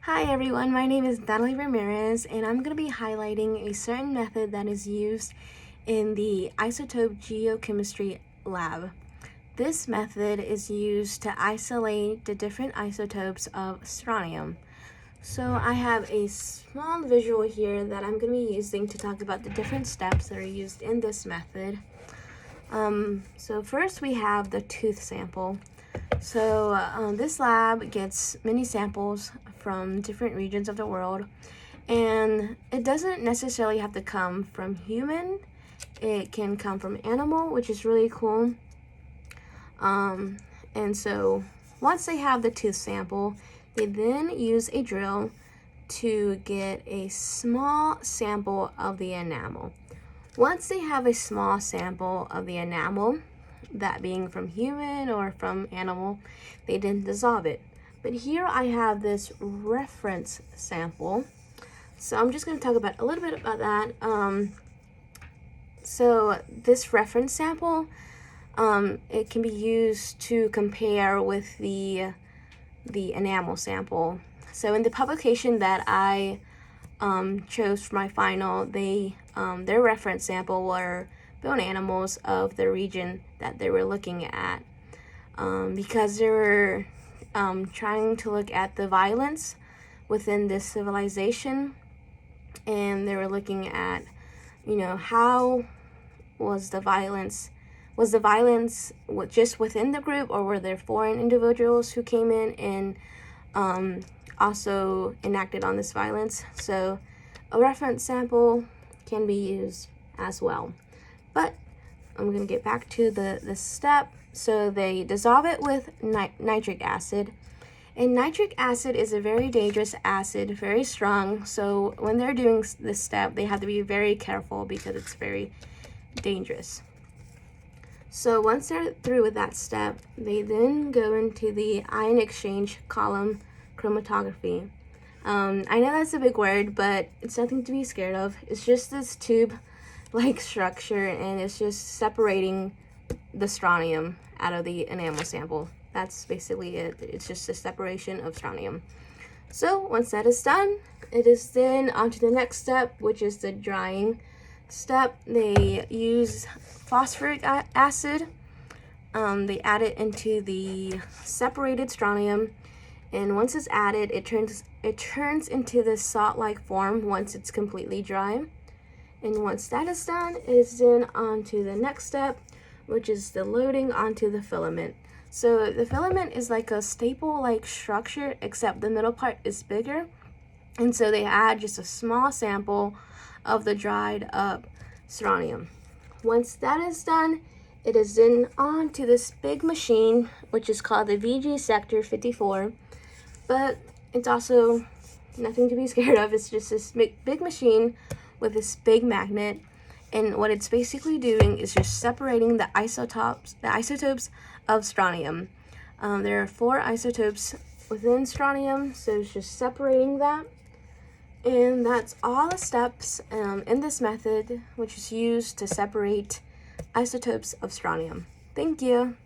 Hi everyone, my name is Nathalie Ramirez and I'm going to be highlighting a certain method that is used in the isotope geochemistry lab. This method is used to isolate the different isotopes of strontium. So I have a small visual here that I'm going to be using to talk about the different steps that are used in this method. So first we have the tooth sample. So this lab gets many samples from different regions of the world, and it doesn't necessarily have to come from human. It can come from animal, which is really cool. And so once they have the tooth sample, they then use a drill to get a small sample of the enamel. Once they have a small sample of the enamel, that being from human or from animal, they then dissolve it. But here I have this reference sample. So I'm just going to talk about a little bit about that. So this reference sample, it can be used to compare with the enamel sample. So in the publication that I chose for my final, their reference sample were bone animals of the region that they were looking at, because they were trying to look at the violence within this civilization, and they were looking at, how was the violence just within the group, or were there foreign individuals who came in and also enacted on this violence. So a reference sample can be used as well. But I'm going to get back to the step. So they dissolve it with nitric acid. And nitric acid is a very dangerous acid, very strong. So when they're doing this step, they have to be very careful because it's very dangerous. So once they're through with that step, they then go into the ion exchange column chromatography. I know that's a big word, but it's nothing to be scared of. It's just this tube-like structure, and it's just separating the strontium out of the enamel sample. That's basically it. It's just a separation of strontium. So once that is done, it is then on to the next step, which is the drying step. They use phosphoric acid. They add it into the separated strontium, and once it's added, it turns into this salt-like form once it's completely dry. And once that is done, it is then on to the next step, which is the loading onto the filament. So the filament is like a staple-like structure, except the middle part is bigger. And so they add just a small sample of the dried up strontium. Once that is done, it is then on to this big machine, which is called the VG Sector 54. But it's also nothing to be scared of. It's just this big machine with this big magnet. And what it's basically doing is just separating the isotopes of strontium. There are 4 isotopes within strontium, so it's just separating that. And that's all the steps in this method, which is used to separate isotopes of strontium. Thank you.